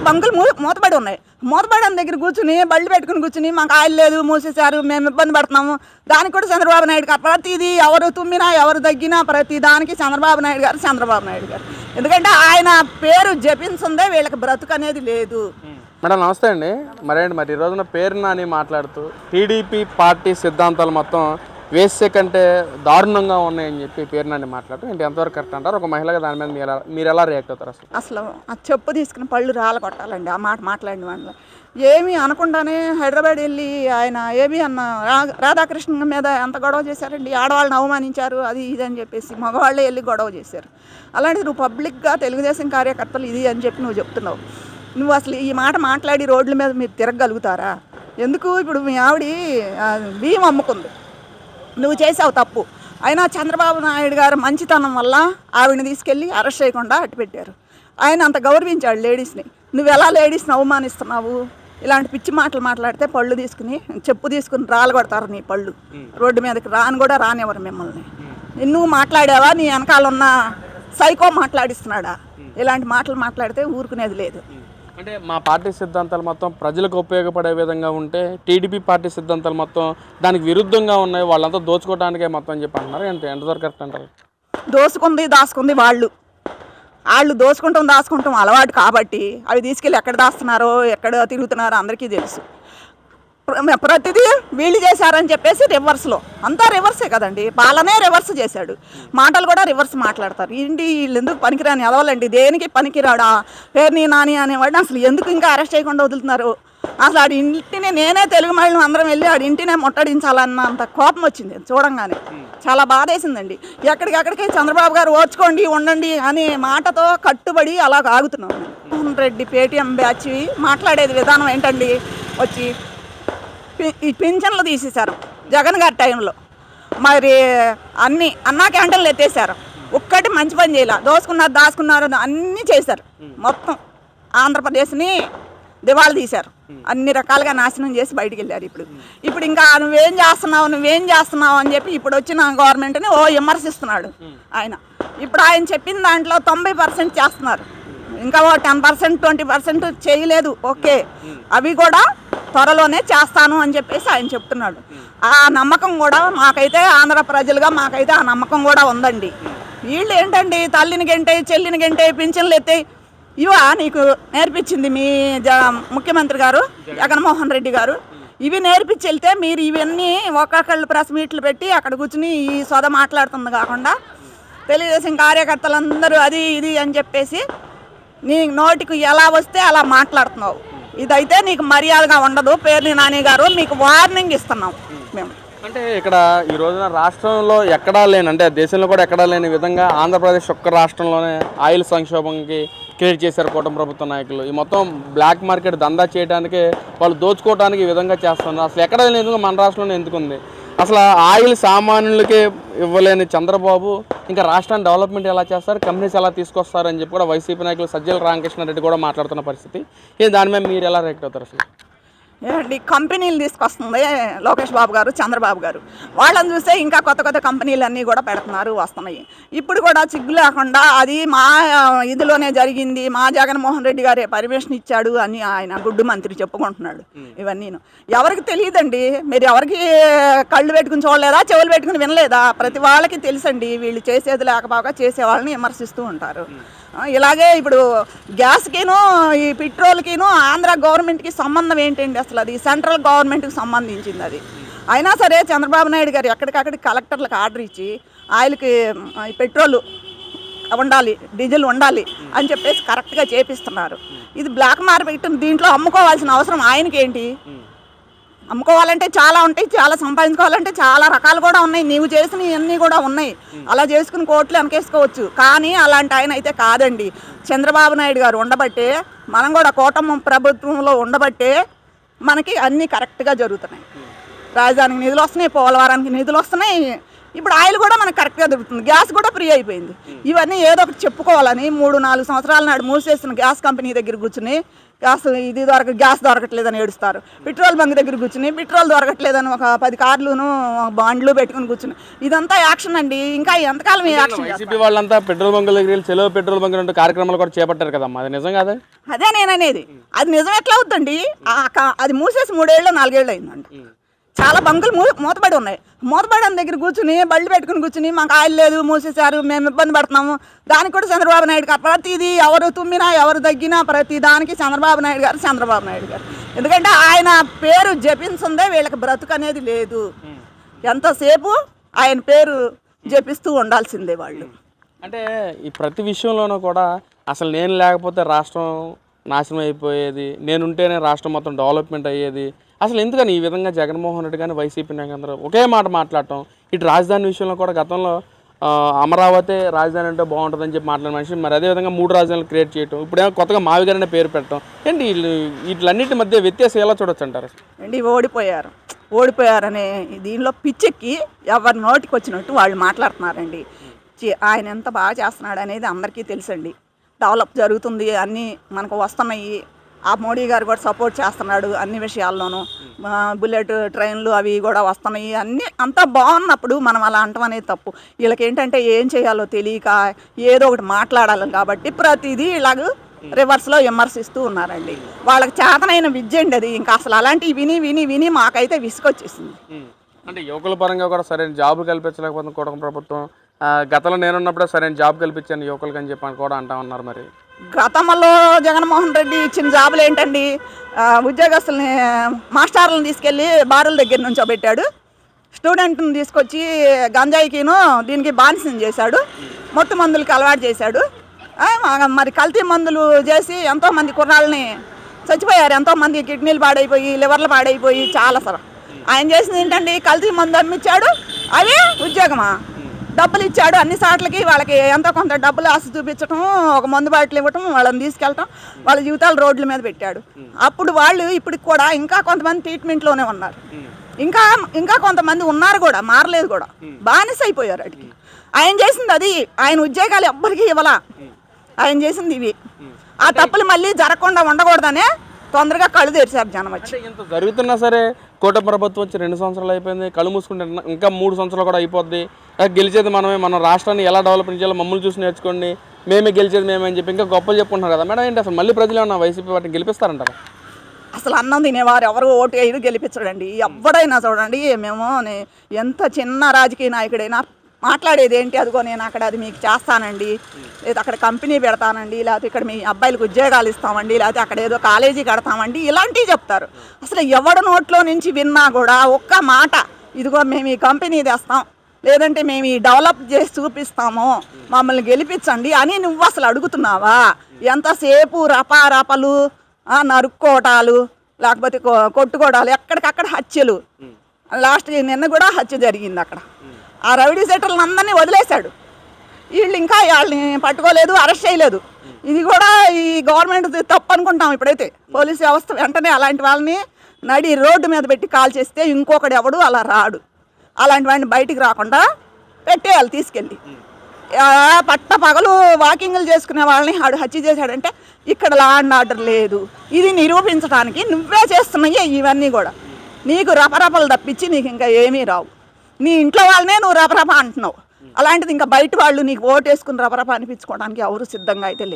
బంకులు మూతపడి ఉన్నాయి. మూతపడిన దగ్గర కూర్చుని బళ్ళు పెట్టుకుని కూర్చుని మాకు ఆయిల్ లేదు, మూసేశారు, మేము ఇబ్బంది పడుతున్నాము. దానికి కూడా చంద్రబాబు నాయుడు గారు ప్రతిదీ ఎవరు తుమ్మినా ఎవరు తగ్గినా ప్రతి దానికి చంద్రబాబు నాయుడు గారు. ఎందుకంటే ఆయన పేరు జపించిందే వీళ్ళకి బ్రతుకు అనేది లేదు. మేడం నమస్తే అండి. మరి ఈ రోజున పేరు నాని మాట్లాడుతూ టీడీపీ పార్టీ సిద్ధాంతాలు మొత్తం వేసే కంటే దారుణంగా ఉన్నాయని చెప్పి పేరు నాని మాట్లాడటం ఏంటి, ఎంతవరకు కరెక్ట్ అంటారు? ఒక మహిళగా దాని మీద మీరు ఎలా రియాక్ట్ అవుతారు? అసలు ఆ చెప్పు తీసుకుని పళ్ళు రాళ్ళ కొట్టాలండి ఆ మాట మాట్లాడిన వాళ్ళు. ఏమీ అనకుండానే హైదరాబాద్ వెళ్ళి ఆయన ఏమీ అన్న రాధాకృష్ణ మీద ఎంత గొడవ చేశారండి. ఆడవాళ్ళని అవమానించారు, అది ఇది అని చెప్పేసి మగవాళ్ళే వెళ్ళి గొడవ చేశారు. అలాంటిది నువ్వు పబ్లిక్గా తెలుగుదేశం కార్యకర్తలు ఇది అని చెప్పి నువ్వు చెప్తున్నావు. నువ్వు అసలు ఈ మాట మాట్లాడి రోడ్ల మీద మీరు తిరగలుగుతారా? ఎందుకు? ఇప్పుడు మీ ఆవిడ బియ్యం అమ్ముకుంది, నువ్వు చేసావు తప్పు. అయినా చంద్రబాబు నాయుడు గారు మంచితనం వల్ల ఆవిడని తీసుకెళ్ళి అరెస్ట్ చేయకుండా అట్టుపెట్టారు. ఆయన అంత గౌరవించాడు లేడీస్ని. నువ్వు ఎలా లేడీస్ని అవమానిస్తున్నావు? ఇలాంటి పిచ్చి మాటలు మాట్లాడితే పళ్ళు తీసుకుని చెప్పు తీసుకుని రాళ్ళు కొడతారు నీ పళ్ళు. రోడ్డు మీదకి రాని కూడా రానివ్వరు మిమ్మల్ని. నువ్వు మాట్లాడావా? నీ వెనకాల ఉన్న సైకో మాట్లాడిస్తున్నాడా? ఇలాంటి మాటలు మాట్లాడితే ఊరుకునేది లేదు. అంటే మా పార్టీ సిద్ధాంతాలు మొత్తం ప్రజలకు ఉపయోగపడే విధంగా ఉంటే టీడీపీ పార్టీ సిద్ధాంతాలు మొత్తం దానికి విరుద్ధంగా ఉన్నాయి, వాళ్ళంతా దోచుకోవడానికే మొత్తం అని చెప్పి అంటున్నారు. ఎంతవరకు కరెక్ట్ అంటారు? దాచుకుంది వాళ్ళు దాచుకుంటాం అలవాటు కాబట్టి అవి తీసుకెళ్ళి ఎక్కడ దాస్తున్నారో ఎక్కడ తిరుగుతున్నారో అందరికీ తెలుసు. ప్రతిదీ వీళ్ళు చేశారని చెప్పేసి రివర్స్లో అంతా రివర్సే కదండి. పాలనే రివర్స్ చేశాడు, మాటలు కూడా రివర్స్ మాట్లాడతారు. ఏంటి వీళ్ళు ఎందుకు పనికిరాని ఎదవాలండి, దేనికి పనికిరాడా పేరుని నాని అనేవాడిని అసలు ఎందుకు ఇంకా అరెస్ట్ చేయకుండా వదులుతున్నారు? అసలు ఆడి ఇంటిని నేనే తెలుగు మహిళలు అందరం వెళ్ళి ఆడి ఇంటినే ముట్టడించాలన్నంత కోపం వచ్చింది చూడంగానే. చాలా బాధేసిందండి. ఎక్కడికి చంద్రబాబు గారు ఓర్చుకోండి ఉండండి అనే మాటతో కట్టుబడి అలా ఆగుతున్నాం. మోహన్ రెడ్డి పేటీఎం బ్యాచ్ మాట్లాడేది విధానం ఏంటండి, వచ్చి ఈ పింఛన్లు తీసేశారు జగన్ గారి టైంలో. మరి అన్నా క్యాంటీన్లు ఎత్తేసారు, ఒక్కటి మంచి పని చేయాల, దాచుకున్నారు అన్నీ చేశారు. మొత్తం ఆంధ్రప్రదేశ్ని దివాళా తీశారు, అన్ని రకాలుగా నాశనం చేసి బయటికి వెళ్ళారు. ఇప్పుడు ఇంకా నువ్వేం చేస్తున్నావు అని చెప్పి ఇప్పుడు వచ్చిన గవర్నమెంట్ని విమర్శిస్తున్నాడు ఆయన. ఇప్పుడు ఆయన చెప్పిన దాంట్లో 90% చేస్తున్నారు, ఇంకా 10% 20% చేయలేదు. ఓకే, అవి కూడా త్వరలోనే చేస్తాను అని చెప్పేసి ఆయన చెప్తున్నాడు. ఆ నమ్మకం కూడా మాకైతే ఆంధ్ర ప్రజలుగా మాకైతే ఆ నమ్మకం కూడా ఉందండి. వీళ్ళు ఏంటండి చెల్లిని గంటే పింఛన్లు ఎత్తే ఇవా నీకు నేర్పించింది మీ ముఖ్యమంత్రి గారు జగన్మోహన్ రెడ్డి గారు. ఇవి నేర్పించి వెళ్తే మీరు ఇవన్నీ ఒక్కొక్కళ్ళు ప్రెస్ మీట్లు పెట్టి అక్కడ కూర్చుని ఈ సొద మాట్లాడుతుంది కాకుండా తెలుగుదేశం కార్యకర్తలందరూ అది ఇది అని చెప్పేసి నీ నోటికి ఎలా వస్తే అలా మాట్లాడుతున్నావు. ఇదైతే నీకు మర్యాదగా ఉండదు. పేర్ని నాని గారు మీకు వార్నింగ్ ఇస్తున్నాం మేము. అంటే ఇక్కడ ఈ రోజున రాష్ట్రంలో ఎక్కడా లేని, అంటే దేశంలో కూడా ఎక్కడా లేని విధంగా ఆంధ్రప్రదేశ్ ఒక్క రాష్ట్రంలోనే ఆయిల్ సంక్షోభంకి క్రియేట్ చేశారు కూటమి ప్రభుత్వ నాయకులు. ఈ మొత్తం బ్లాక్ మార్కెట్ దందా చేయడానికి వాళ్ళు దోచుకోవడానికి ఈ విధంగా చేస్తున్నారు. అసలు ఎక్కడ లేని విధంగా మన రాష్ట్రంలో ఎందుకుంది? అసలు ఆయిల్ సామాన్యులకే ఇవ్వలేని చంద్రబాబు ఇంకా రాష్ట్రాన్ని డెవలప్మెంట్ ఎలా చేస్తారు, కంపెనీస్ ఎలా తీసుకొస్తారు అని చెప్పి కూడా వైసీపీ నాయకులు సజ్జల రామకృష్ణారెడ్డి కూడా మాట్లాడుతున్న పరిస్థితి. దాని మీద మీరు ఎలా రియాక్ట్ అవుతారు? అసలు ఏంటి కంపెనీలు తీసుకొస్తుంది లోకేష్ బాబు గారు, చంద్రబాబు గారు. వాళ్ళని చూస్తే ఇంకా కొత్త కంపెనీలు అన్నీ కూడా పెడుతున్నారు, వస్తున్నాయి. ఇప్పుడు కూడా సిగ్గు లేకుండా అది మా ఇదిలోనే జరిగింది, మా జగన్మోహన్ రెడ్డి గారే పర్మిషన్ ఇచ్చాడు అని ఆయన గుడ్డు మంత్రి చెప్పుకుంటున్నాడు. ఇవన్నీ ఎవరికి తెలియదండి. మీరు ఎవరికి కళ్ళు పెట్టుకుని చూడలేదా, చెవులు పెట్టుకుని వినలేదా? ప్రతి వాళ్ళకి తెలుసండి. వీళ్ళు చేసేది లేకపోగా చేసే వాళ్ళని విమర్శిస్తూ ఉంటారు. ఇలాగే ఇప్పుడు గ్యాస్కిను ఈ పెట్రోల్కిను ఆంధ్ర గవర్నమెంట్కి సంబంధం ఏంటండి? అసలు అది సెంట్రల్ గవర్నమెంట్కి సంబంధించింది. అది అయినా సరే చంద్రబాబు నాయుడు గారు ఎక్కడికక్కడికి కలెక్టర్లకు ఆర్డర్ ఇచ్చి ఆయిల్కి పెట్రోల్ ఉండాలి, డీజిల్ ఉండాలి అని చెప్పేసి కరెక్ట్గా చేపిస్తున్నారు. ఇది బ్లాక్ మార్కెట్, దీంట్లో అమ్ముకోవాల్సిన అవసరం ఆయనకి ఏంటి? అమ్ముకోవాలంటే చాలా ఉంటాయి, చాలా సంపాదించుకోవాలంటే చాలా రకాలు కూడా ఉన్నాయి. నీవు చేసిన ఇవన్నీ కూడా ఉన్నాయి, అలా చేసుకుని కోట్లు వెనకేసుకోవచ్చు. కానీ అలాంటి ఆయన అయితే కాదండి. చంద్రబాబు నాయుడు గారు ఉండబట్టే, మనం కూడా కూటమి ప్రభుత్వంలో ఉండబట్టే మనకి అన్నీ కరెక్ట్గా జరుగుతున్నాయి. రాజధానికి నిధులు వస్తున్నాయి, పోలవరానికి నిధులు వస్తున్నాయి, ఇప్పుడు ఆయిల్ కూడా మనకు కరెక్ట్గా దొరుకుతుంది, గ్యాస్ కూడా ఫ్రీ అయిపోయింది. ఇవన్నీ ఏదో ఒకటి చెప్పుకోవాలని 3-4 సంవత్సరాల నాడు మూసేసిన గ్యాస్ కంపెనీ దగ్గర కూర్చుని గ్యాస్ దొరకట్లేదని ఏడుస్తారు. పెట్రోల్ బంక్ దగ్గర కూర్చుని పెట్రోల్ దొరకట్లేదని ఒక 10 కార్లును బండ్లు పెట్టుకుని కూర్చుని ఇదంతా యాక్షన్ అండి. ఇంకా ఎంతకాలం ఈ యాక్షన్? వైసీపీ వాళ్ళంతా పెట్రోల్ బంకుల దగ్గర చెలో పెట్రోల్ బంక్ అంటే కార్యక్రమాలు కూడా చేపట్టారు కదమ్మా, అది నిజం కాదా? అదే నేననేది, అది నిజం ఎట్లా అవుతుందండి? అది మూసేసి 3 ఏళ్ళు 4 ఏళ్ళు అయిందండి. చాలా బంకులు మూతపడి ఉన్నాయి. మూతపడిన దగ్గర కూర్చుని బళ్ళు పెట్టుకుని కూర్చుని మాకు ఆయిల్ లేదు, మూసేశారు, మేము ఇబ్బంది పడుతున్నాము. దానికి కూడా చంద్రబాబు నాయుడు గారు ప్రతిదీ ఎవరు తుమ్మినా ఎవరు తగ్గినా ప్రతి దానికి చంద్రబాబు నాయుడు గారు. ఎందుకంటే ఆయన పేరు జపించిందే వీళ్ళకి బ్రతుకు అనేది లేదు. ఎంతసేపు ఆయన పేరు జపిస్తూ ఉండాల్సిందే వాళ్ళు. అంటే ఈ ప్రతి విషయంలోనూ కూడా అసలు నేను లేకపోతే రాష్ట్రం నాశనం అయిపోయేది, నేనుంటేనే రాష్ట్రం మొత్తం డెవలప్మెంట్ అయ్యేది. అసలు ఎందుకని ఈ విధంగా జగన్మోహన్ రెడ్డి కానీ వైసీపీ నాయకులందరూ ఒకే మాట మాట్లాడటం? ఇటు రాజధాని విషయంలో కూడా గతంలో అమరావతి రాజధాని అంటే బాగుంటుందని చెప్పి మాట్లాడిన మనిషి మరి అదేవిధంగా 3 రాజధానులు క్రియేట్ చేయటం, ఇప్పుడేమో కొత్తగా మావిగారి అనే పేరు పెట్టడం ఏంటి? వీటిలన్నిటి మధ్య వ్యత్యాసం ఎలా చూడొచ్చు అంటారు? అండి ఓడిపోయారనే దీనిలో పిచ్చెక్కి ఎవరి నోటికి వచ్చినట్టు వాళ్ళు మాట్లాడుతున్నారండి. ఆయన ఎంత బాగా చేస్తున్నాడు అనేది అందరికీ తెలుసండి. డెవలప్ జరుగుతుంది, అన్నీ మనకు వస్తున్నాయి. ఆ మోడీ గారు కూడా సపోర్ట్ చేస్తున్నాడు అన్ని విషయాల్లోనూ. బుల్లెట్ ట్రైన్లు అవి కూడా వస్తున్నాయి. అన్నీ అంతా బాగున్నప్పుడు మనం అలా అంటాం అనేది తప్పు. వీళ్ళకి ఏంటంటే ఏం చేయాలో తెలియక ఏదో ఒకటి మాట్లాడాలి కాబట్టి ప్రతిదీ ఇలాగ రివర్స్లో విమర్శిస్తూ ఉన్నారండి. వాళ్ళకి చేతనైన విద్య అండి అది. ఇంకా అసలు అలాంటివి విని విని విని మాకైతే విసుకొచ్చేసింది. అంటే యువకుల పరంగా కూడా సరైన జాబులు కల్పించలేకపోతే కూటమి ప్రభుత్వం, గతంలో నేనున్నప్పుడే సరైన జాబ్ కల్పించాను యువకులకి అని చెప్పని కూడా అంటా ఉన్నారు. మరి గతంలో జగన్మోహన్ రెడ్డి ఇచ్చిన జాబులు ఏంటండి? ఉద్యోగస్తుల్ని మాస్టర్లను తీసుకెళ్ళి బారుల దగ్గర నుంచోబెట్టాడు. స్టూడెంట్ని తీసుకొచ్చి గంజాయికిను దీనికి బానిసం చేశాడు. మొత్తం మందులకి అలవాటు చేశాడు. మరి కల్తీ మందులు చేసి ఎంతోమంది కుర్రాళ్ళని చచ్చిపోయారు. ఎంతోమంది కిడ్నీలు పాడైపోయి లివర్లు పాడైపోయి చాలా సరే. ఆయన చేసింది ఏంటండి? కల్తీ మందు అమ్మిచ్చాడు, అదే ఉద్యోగమా? డబ్బులు ఇచ్చాడు అన్ని సార్లకి. వాళ్ళకి ఎంతో కొంత డబ్బులు ఆశ చూపించడం, ఒక మందు బాటిల్ ఇవ్వటం, వాళ్ళని తీసుకెళ్ళటం, వాళ్ళ జీవితాలు రోడ్ల మీద పెట్టాడు. అప్పుడు వాళ్ళు ఇప్పటికి కూడా ఇంకా కొంతమంది ట్రీట్మెంట్లోనే ఉన్నారు. ఇంకా కొంతమంది ఉన్నారు కూడా, మారలేదు కూడా, బానిస అయిపోయారు అడిగి. ఆయన చేసింది అది. ఆయన ఉద్యోగాలు ఎవ్వరికీ ఇవ్వాల. ఆయన చేసింది ఇవి. ఆ తప్పులు మళ్ళీ జరగకుండా ఉండకూడదనే తొందరగా కళ్ళు తెరిచారు జనం వచ్చి. ఇంత జరుగుతున్నా సరే కూటమి ప్రభుత్వం వచ్చి 2 సంవత్సరాలు అయిపోయింది, కళ్ళు మూసుకుంటే ఇంకా 3 సంవత్సరాలు కూడా అయిపోద్ది. గెలిచేది మనమే, మన రాష్ట్రాన్ని ఎలా డెవలప్మెంట్ చేయాలో మమ్మల్ని చూసి నేర్చుకోండి, మేమే గెలిచేది మేమే అని చెప్పి ఇంకా గొప్పలు చెప్పుకుంటున్నారు కదా మేడం. ఏంటి అసలు మళ్ళీ ప్రజలు ఏమన్నా వైసీపీ వాటిని గెలిపిస్తారంటారా? అసలు అన్నం తినేవారు ఎవరు ఓటు వేయరు, గెలిపించడండి. ఎవడైనా చూడండి, మేము ఎంత చిన్న రాజకీయ నాయకుడైనా మాట్లాడేది ఏంటి? అదిగో నేను అక్కడ అది మీకు చేస్తానండి, లేదా అక్కడ కంపెనీ పెడతానండి, లేకపోతే ఇక్కడ మీ అబ్బాయిలకు ఉద్యోగాలు ఇస్తామండి, లేకపోతే అక్కడ ఏదో కాలేజీ కడతామండి, ఇలాంటివి చెప్తారు. అసలు ఎవడ నోట్లో నుంచి విన్నా కూడా ఒక్క మాట, ఇదిగో మేము ఈ కంపెనీ తెస్తాం, లేదంటే మేము ఈ డెవలప్ చేసి చూపిస్తాము, మమ్మల్ని గెలిపించండి అని నువ్వు అసలు అడుగుతున్నావా? ఎంతసేపు రపారపలు, నరుక్కోటాలు, లేకపోతే కొట్టుకోవడాలు, ఎక్కడికక్కడ హత్యలు. లాస్ట్కి నిన్న కూడా హత్య జరిగింది అక్కడ. ఆ రౌడీ సెటర్లను అందరినీ వదిలేశాడు. వీళ్ళు ఇంకా వాళ్ళని పట్టుకోలేదు, అరెస్ట్ చేయలేదు. ఇది కూడా ఈ గవర్నమెంట్ తప్పు అనుకుంటాం. ఇప్పుడైతే పోలీసు వ్యవస్థ వెంటనే అలాంటి వాళ్ళని నడి రోడ్డు మీద పెట్టి కాల్ చేస్తే ఇంకొకడు ఎవడు అలా రాడు. అలాంటి వాడిని బయటికి రాకుండా పెట్టేయాలి తీసుకెళ్ళి. పట్ట పగలు వాకింగ్లు చేసుకునే వాళ్ళని ఆడు హత్య చేశాడంటే ఇక్కడ లా అండ్ ఆర్డర్ లేదు. ఇది నిరూపించడానికి నువ్వే చేస్తున్నాయి ఇవన్నీ కూడా. నీకు రపరపలు తప్పించి నీకు ఇంకా ఏమీ రావు. నీ ఇంట్లో వాళ్ళనే నువ్వు రపరప అంటున్నావు. అలాంటిది ఇంకా బయట వాళ్ళు నీకు ఓటేసుకుని రపరప అనిపించుకోవడానికి ఎవరు సిద్ధంగా అయితే లేరు.